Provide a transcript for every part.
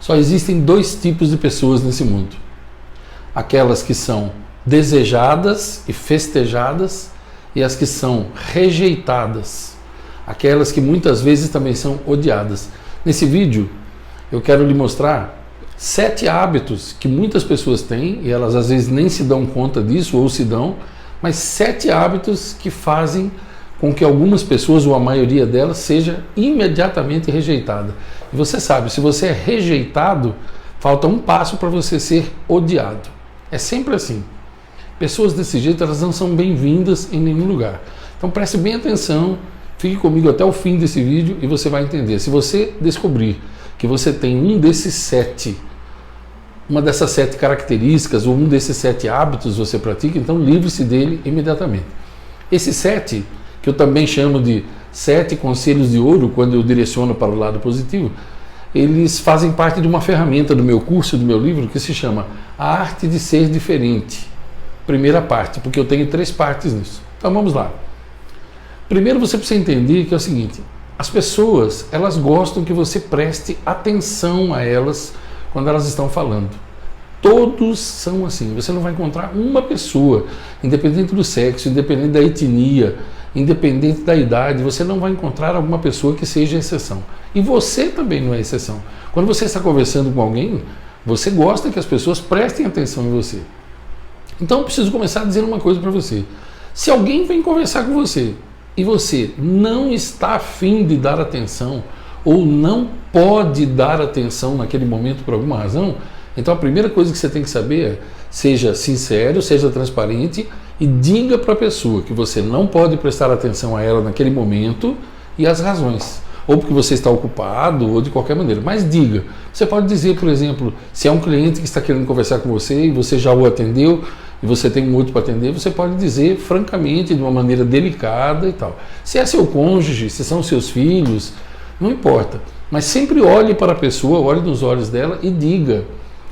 Só existem dois tipos de pessoas nesse mundo. Aquelas que são desejadas e festejadas e as que são rejeitadas. Aquelas que muitas vezes também são odiadas. Nesse vídeo eu quero lhe mostrar 7 hábitos que muitas pessoas têm e elas às vezes nem se dão conta disso ou se dão, mas 7 hábitos que fazem com que algumas pessoas, ou a maioria delas, seja imediatamente rejeitada. E você sabe, se você é rejeitado, falta um passo para você ser odiado. É sempre assim. Pessoas desse jeito, elas não são bem-vindas em nenhum lugar. Então preste bem atenção, fique comigo até o fim desse vídeo e você vai entender. Se você descobrir que você tem uma dessas 7 características, ou um desses 7 hábitos você pratica, então livre-se dele imediatamente. Esses 7, que eu também chamo de 7 conselhos de ouro, quando eu direciono para o lado positivo, eles fazem parte de uma ferramenta do meu curso, do meu livro, que se chama A Arte de Ser Diferente. Primeira parte, porque eu tenho 3 partes nisso. Então vamos lá. Primeiro você precisa entender que é o seguinte, as pessoas, elas gostam que você preste atenção a elas quando elas estão falando. Todos são assim. Você não vai encontrar uma pessoa, independente do sexo, independente da etnia, independente da idade, você não vai encontrar alguma pessoa que seja exceção. E você também não é exceção. Quando você está conversando com alguém, você gosta que as pessoas prestem atenção em você. Então eu preciso começar dizendo uma coisa para você. Se alguém vem conversar com você e você não está afim de dar atenção ou não pode dar atenção naquele momento por alguma razão, então a primeira coisa que você tem que saber é, seja sincero, seja transparente e diga para a pessoa que você não pode prestar atenção a ela naquele momento e as razões. Ou porque você está ocupado, ou de qualquer maneira. Mas diga. Você pode dizer, por exemplo, se é um cliente que está querendo conversar com você e você já o atendeu e você tem um outro para atender, você pode dizer francamente, de uma maneira delicada e tal. Se é seu cônjuge, se são seus filhos, não importa. Mas sempre olhe para a pessoa, olhe nos olhos dela e diga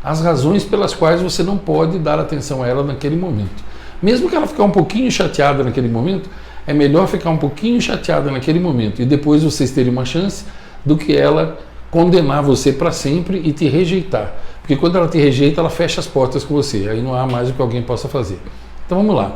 as razões pelas quais você não pode dar atenção a ela naquele momento. Mesmo que ela ficar um pouquinho chateada naquele momento, é melhor ficar um pouquinho chateada naquele momento e depois vocês terem uma chance do que ela condenar você para sempre e te rejeitar. Porque quando ela te rejeita, ela fecha as portas com você. Aí não há mais o que alguém possa fazer. Então vamos lá.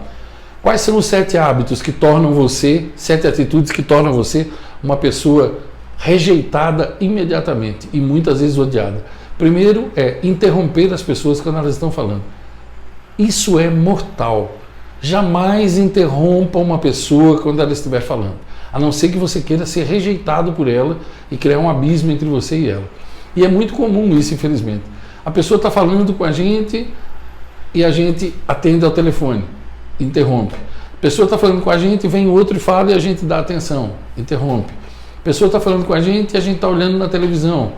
Quais são os 7 hábitos que tornam você, 7 atitudes que tornam você uma pessoa rejeitada imediatamente e muitas vezes odiada? Primeiro é interromper as pessoas quando elas estão falando. Isso é mortal. Jamais interrompa uma pessoa quando ela estiver falando, a não ser que você queira ser rejeitado por ela e criar um abismo entre você e ela. E é muito comum isso, infelizmente. A pessoa está falando com a gente e a gente atende ao telefone, interrompe. A pessoa está falando com a gente, vem outro e fala e a gente dá atenção, interrompe. A pessoa está falando com a gente e a gente está olhando na televisão,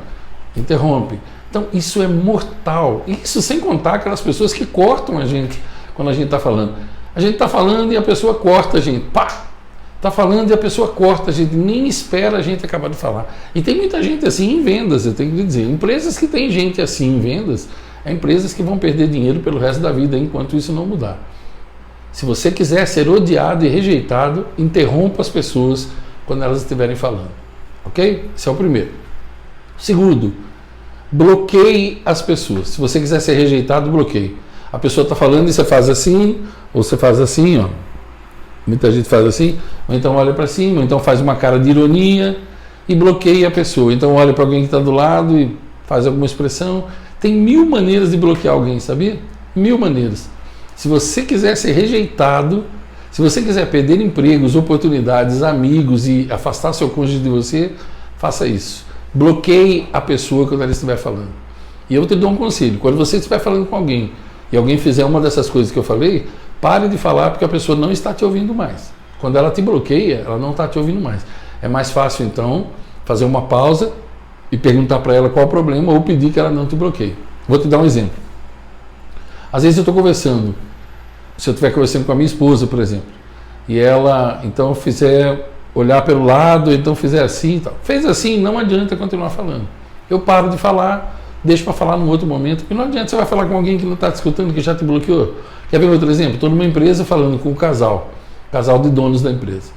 interrompe. Então isso é mortal. Isso sem contar aquelas pessoas que cortam a gente quando a gente está falando. A gente está falando e a pessoa corta a gente. Pá! Está falando e a pessoa corta a gente, nem espera a gente acabar de falar. E tem muita gente assim em vendas, eu tenho que dizer. Empresas que têm gente assim em vendas, é empresas que vão perder dinheiro pelo resto da vida enquanto isso não mudar. Se você quiser ser odiado e rejeitado, interrompa as pessoas quando elas estiverem falando. Ok? Esse é o primeiro. Segundo, bloqueie as pessoas. Se você quiser ser rejeitado, bloqueie. A pessoa está falando e você faz assim, ou você faz assim, ó. Muita gente faz assim, ou então olha para cima, ou então faz uma cara de ironia e bloqueia a pessoa. Então olha para alguém que está do lado e faz alguma expressão. Tem 1000 maneiras de bloquear alguém, sabia? 1000 maneiras. Se você quiser ser rejeitado, se você quiser perder empregos, oportunidades, amigos e afastar seu cônjuge de você, faça isso. Bloqueie a pessoa quando ela estiver falando. E eu te dou um conselho, quando você estiver falando com alguém e alguém fizer uma dessas coisas que eu falei, pare de falar porque a pessoa não está te ouvindo mais. Quando ela te bloqueia, ela não está te ouvindo mais. É mais fácil então fazer uma pausa e perguntar para ela qual o problema ou pedir que ela não te bloqueie. Vou te dar um exemplo. Às vezes eu estou conversando, se eu estiver conversando com a minha esposa, por exemplo, e ela então fizer olhar pelo lado, então fizer assim, tal. Fez assim, não adianta continuar falando. Eu paro de falar, deixo para falar num outro momento, porque não adianta você vai falar com alguém que não está te escutando, que já te bloqueou. Quer ver outro exemplo? Estou numa empresa falando com um casal de donos da empresa.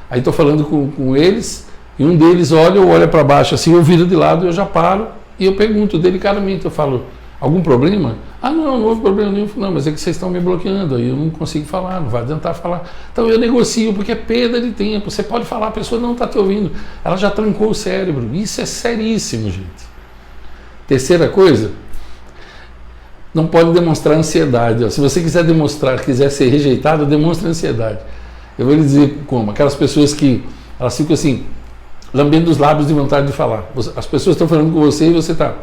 Aí estou falando com eles e um deles olha para baixo assim, eu viro de lado, eu já paro E eu pergunto delicadamente, eu falo, algum problema? Ah, não houve problema nenhum. Não, mas é que vocês estão me bloqueando, aí eu não consigo falar, não vai adiantar falar. Então eu negocio, porque é perda de tempo. Você pode falar, a pessoa não está te ouvindo. Ela já trancou o cérebro. Isso é seríssimo, gente. Terceira coisa, não pode demonstrar ansiedade. Se você quiser demonstrar, quiser ser rejeitado, demonstre ansiedade. Eu vou lhe dizer como. Aquelas pessoas que elas ficam assim, lambendo os lábios de vontade de falar. As pessoas estão falando com você e você está.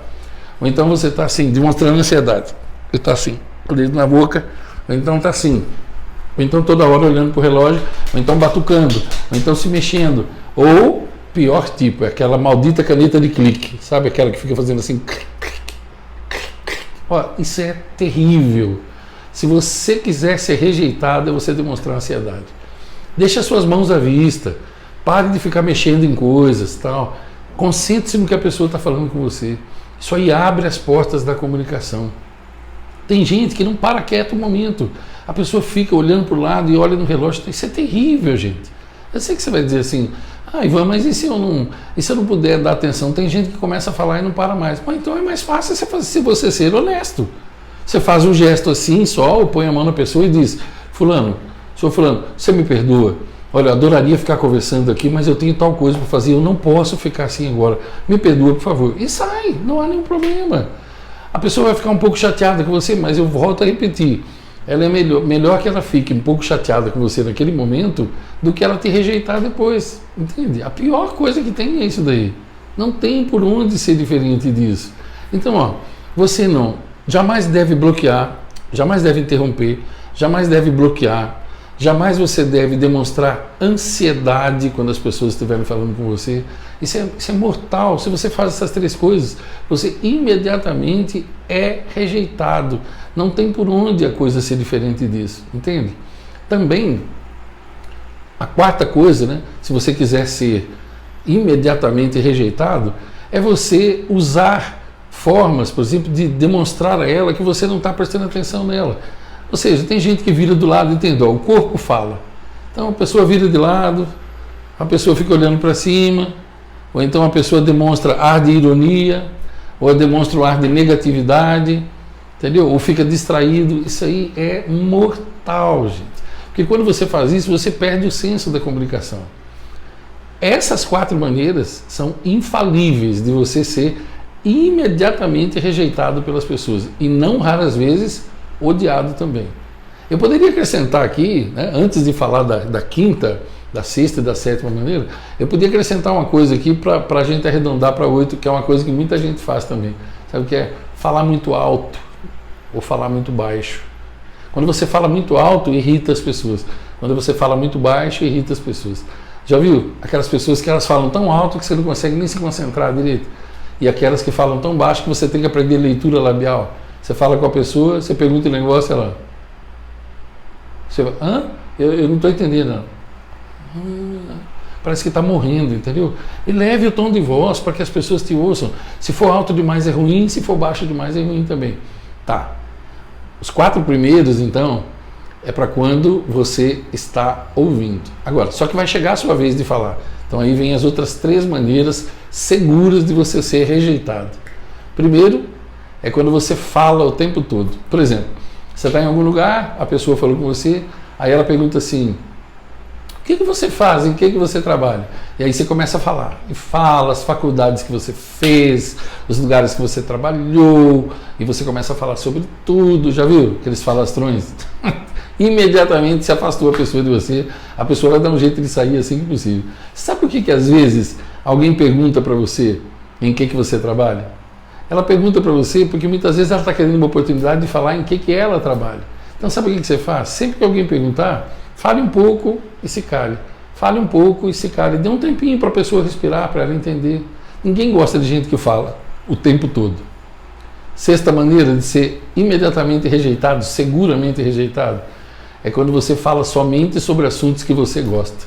Ou então você está assim, demonstrando ansiedade. Você está assim, o dedo na boca, ou então está assim. Ou então toda hora olhando para o relógio, ou então batucando, ou então se mexendo. Ou, pior tipo, é aquela maldita caneta de clique. Sabe aquela que fica fazendo assim... Ó, isso é terrível. Se você quiser ser rejeitado, é você demonstrar ansiedade. Deixe as suas mãos à vista. Pare de ficar mexendo em coisas, tal. Concentre-se no que a pessoa está falando com você. Isso aí abre as portas da comunicação. Tem gente que não para quieto um momento. A pessoa fica olhando para o lado e olha no relógio. Isso é terrível, gente. Eu sei que você vai dizer assim, Ivan, mas e se eu não puder dar atenção? Tem gente que começa a falar e não para mais. Mas então é mais fácil se você ser honesto. Você faz um gesto assim só, ou põe a mão na pessoa e diz, fulano, senhor fulano, você me perdoa? Olha, eu adoraria ficar conversando aqui, mas eu tenho tal coisa para fazer, eu não posso ficar assim agora. Me perdoa, por favor. E sai, não há nenhum problema. A pessoa vai ficar um pouco chateada com você, mas eu volto a repetir. Ela é melhor que ela fique um pouco chateada com você naquele momento do que ela te rejeitar depois. Entende? A pior coisa que tem é isso daí. Não tem por onde ser diferente disso. Então, ó, você jamais deve bloquear, jamais deve interromper, jamais deve bloquear, jamais você deve demonstrar ansiedade quando as pessoas estiverem falando com você. Isso é mortal. Se você faz essas três coisas, você imediatamente é rejeitado. Não tem por onde a coisa ser diferente disso, entende? Também, a quarta coisa, né, se você quiser ser imediatamente rejeitado, é você usar formas, por exemplo, de demonstrar a ela que você não está prestando atenção nela. Ou seja, tem gente que vira do lado, entende? O corpo fala. Então a pessoa vira de lado, a pessoa fica olhando para cima, ou então a pessoa demonstra ar de ironia, ou demonstra um ar de negatividade, entendeu? Ou fica distraído. Isso aí é mortal, gente. Porque quando você faz isso, você perde o senso da comunicação. Essas 4 maneiras são infalíveis de você ser imediatamente rejeitado pelas pessoas. E não raras vezes odiado também. Eu poderia acrescentar aqui, né, antes de falar da quinta, da sexta e da sétima maneira, eu poderia acrescentar uma coisa aqui para a gente arredondar para 8, que é uma coisa que muita gente faz também. Sabe o que é? Falar muito alto ou falar muito baixo. Quando você fala muito alto, irrita as pessoas. Quando você fala muito baixo, irrita as pessoas. Já viu? Aquelas pessoas que elas falam tão alto que você não consegue nem se concentrar direito. E aquelas que falam tão baixo que você tem que aprender leitura labial. Você fala com a pessoa, você pergunta o negócio, ela... Você fala, hã? Eu não estou entendendo. Parece que está morrendo, entendeu? E leve o tom de voz para que as pessoas te ouçam. Se for alto demais é ruim, se for baixo demais é ruim também. Tá. Os 4 primeiros, então, é para quando você está ouvindo. Agora, só que vai chegar a sua vez de falar. Então aí vem as outras 3 maneiras seguras de você ser rejeitado. Primeiro, é quando você fala o tempo todo. Por exemplo, você está em algum lugar, a pessoa falou com você, aí ela pergunta assim, o que você faz, em que você trabalha? E aí você começa a falar, e fala as faculdades que você fez, os lugares que você trabalhou, e você começa a falar sobre tudo, já viu aqueles falastrões? Imediatamente se afastou a pessoa de você, a pessoa vai dar um jeito de sair assim que possível. Sabe por que às vezes alguém pergunta para você em que você trabalha? Ela pergunta para você porque muitas vezes ela está querendo uma oportunidade de falar em que ela trabalha. Então sabe o que você faz? Sempre que alguém perguntar, fale um pouco e se cale. Fale um pouco e se cale. Dê um tempinho para a pessoa respirar, para ela entender. Ninguém gosta de gente que fala o tempo todo. Sexta maneira de ser imediatamente rejeitado, seguramente rejeitado, é quando você fala somente sobre assuntos que você gosta.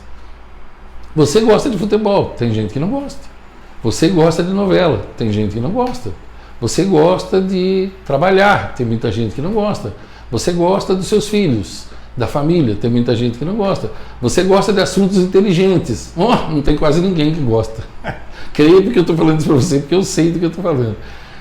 Você gosta de futebol, tem gente que não gosta. Você gosta de novela, tem gente que não gosta. Você gosta de trabalhar, tem muita gente que não gosta. Você gosta dos seus filhos, da família, tem muita gente que não gosta. Você gosta de assuntos inteligentes, não tem quase ninguém que gosta. Creio porque eu estou falando isso para você, porque eu sei do que eu estou falando.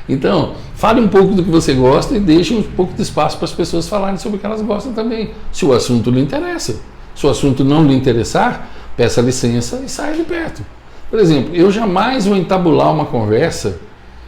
Então, fale um pouco do que você gosta e deixe um pouco de espaço para as pessoas falarem sobre o que elas gostam também, se o assunto lhe interessa. Se o assunto não lhe interessar, peça licença e saia de perto. Por exemplo, eu jamais vou entabular uma conversa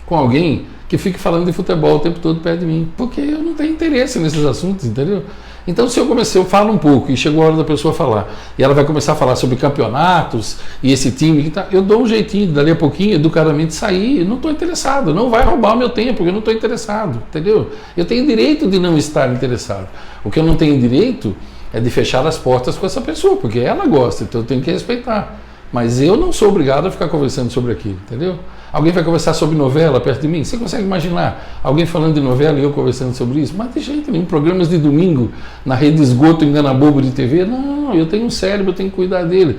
com alguém que fique falando de futebol o tempo todo perto de mim, porque eu não tenho interesse nesses assuntos, entendeu? Então, se eu falo um pouco e chegou a hora da pessoa falar, e ela vai começar a falar sobre campeonatos e esse time que tá, eu dou um jeitinho, dali a pouquinho, educadamente sair, não estou interessado, não vai roubar o meu tempo, eu não estou interessado, entendeu? Eu tenho direito de não estar interessado. O que eu não tenho direito é de fechar as portas com essa pessoa, porque ela gosta, então eu tenho que respeitar. Mas eu não sou obrigado a ficar conversando sobre aquilo, entendeu? Alguém vai conversar sobre novela perto de mim? Você consegue imaginar alguém falando de novela e eu conversando sobre isso? Mas de jeito nenhum. Programas de domingo na rede esgoto engana bobo de TV? Não, eu tenho um cérebro, eu tenho que cuidar dele.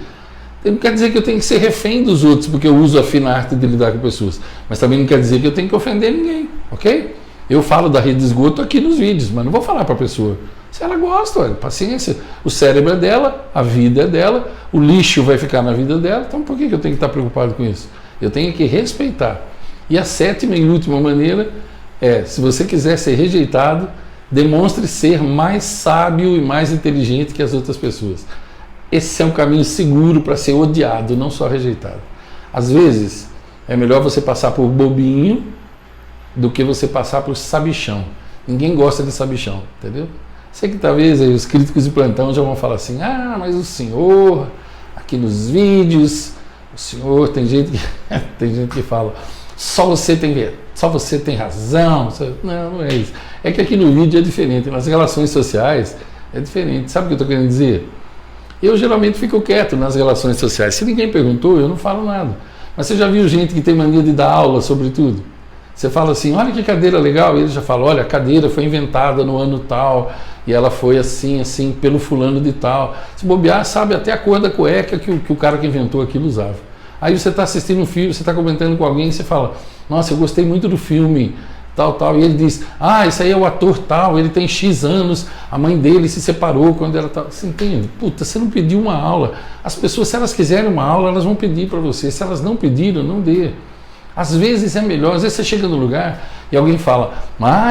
Não quer dizer que eu tenho que ser refém dos outros, porque eu uso a fina arte de lidar com pessoas. Mas também não quer dizer que eu tenho que ofender ninguém, ok? Eu falo da rede esgoto aqui nos vídeos, mas não vou falar para a pessoa. Se ela gosta, olha, paciência. O cérebro é dela, a vida é dela, o lixo vai ficar na vida dela, então por que eu tenho que estar preocupado com isso? Eu tenho que respeitar. E a sétima e última maneira é, se você quiser ser rejeitado, demonstre ser mais sábio e mais inteligente que as outras pessoas. Esse é um caminho seguro para ser odiado, não só rejeitado. Às vezes, é melhor você passar por bobinho do que você passar por sabichão. Ninguém gosta de sabichão, entendeu? Sei que talvez aí os críticos de plantão já vão falar assim, mas o senhor, aqui nos vídeos, o senhor, tem gente que fala, só você tem razão. Não, não é isso. É que aqui no vídeo é diferente, nas relações sociais é diferente. Sabe o que eu estou querendo dizer? Eu geralmente fico quieto nas relações sociais. Se ninguém perguntou, eu não falo nada. Mas você já viu gente que tem mania de dar aula sobre tudo? Você fala assim, olha que cadeira legal, e ele já fala, olha, a cadeira foi inventada no ano tal, e ela foi assim, pelo fulano de tal. Se bobear, sabe até a cor da cueca que o cara que inventou aquilo usava. Aí você está assistindo um filme, você está comentando com alguém, e você fala, nossa, eu gostei muito do filme, tal, e ele diz, isso aí é o ator tal, ele tem X anos, a mãe dele se separou quando ela tal. Você entende? Puta, você não pediu uma aula. As pessoas, se elas quiserem uma aula, elas vão pedir para você. Se elas não pediram, não dê. Às vezes é melhor, às vezes você chega no lugar e alguém fala,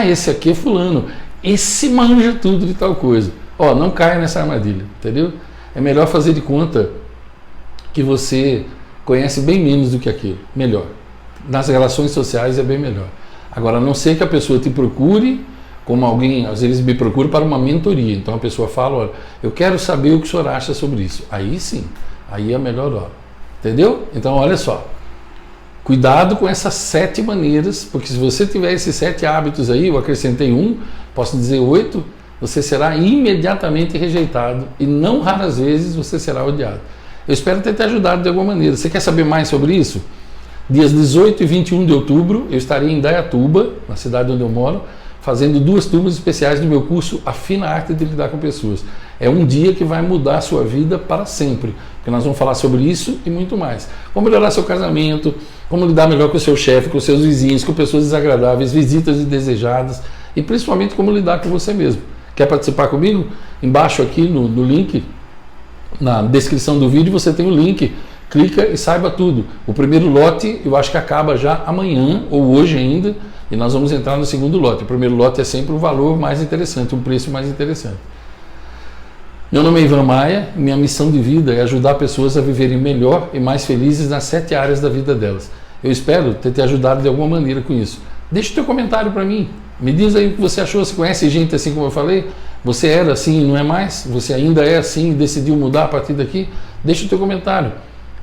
esse aqui é fulano, esse manja tudo de tal coisa. Não caia nessa armadilha, entendeu? É melhor fazer de conta que você conhece bem menos do que aquilo, melhor. Nas relações sociais é bem melhor. Agora, a não ser que a pessoa te procure, como alguém, às vezes me procura para uma mentoria, então a pessoa fala, olha, eu quero saber o que o senhor acha sobre isso. Aí sim, aí é a melhor hora, entendeu? Então, olha só. Cuidado com essas 7 maneiras, porque se você tiver esses 7 hábitos aí, eu acrescentei posso dizer 8, você será imediatamente rejeitado e não raras vezes você será odiado. Eu espero ter te ajudado de alguma maneira. Você quer saber mais sobre isso? Dias 18 e 21 de outubro, eu estarei em Dayatuba, na cidade onde eu moro, fazendo 2 turmas especiais do meu curso A Fina Arte de Lidar com Pessoas. É um dia que vai mudar a sua vida para sempre, porque nós vamos falar sobre isso e muito mais. Como melhorar seu casamento, como lidar melhor com o seu chefe, com os seus vizinhos, com pessoas desagradáveis, visitas indesejadas e principalmente como lidar com você mesmo. Quer participar comigo? Embaixo aqui no link, na descrição do vídeo, você tem o link. Clica e saiba tudo. O primeiro lote eu acho que acaba já amanhã ou hoje ainda e nós vamos entrar no segundo lote. O primeiro lote é sempre um valor mais interessante, um preço mais interessante. Meu nome é Ivan Maia e minha missão de vida é ajudar pessoas a viverem melhor e mais felizes nas 7 áreas da vida delas. Eu espero ter te ajudado de alguma maneira com isso. Deixa o teu comentário para mim. Me diz aí o que você achou. Você conhece gente assim como eu falei? Você era assim e não é mais? Você ainda é assim e decidiu mudar a partir daqui? Deixa o teu comentário.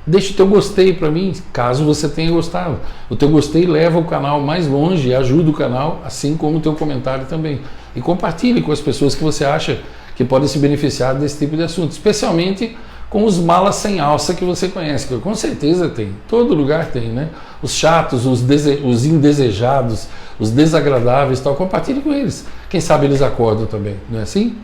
Deixa o teu gostei para mim, caso você tenha gostado. O teu gostei leva o canal mais longe e ajuda o canal, assim como o teu comentário também. E compartilhe com as pessoas que você acha que podem se beneficiar desse tipo de assunto, especialmente com os malas sem alça que você conhece, que com certeza tem, todo lugar tem, né? Os chatos, os indesejados, os desagradáveis, tal. Compartilhe com eles. Quem sabe eles acordam também, não é assim?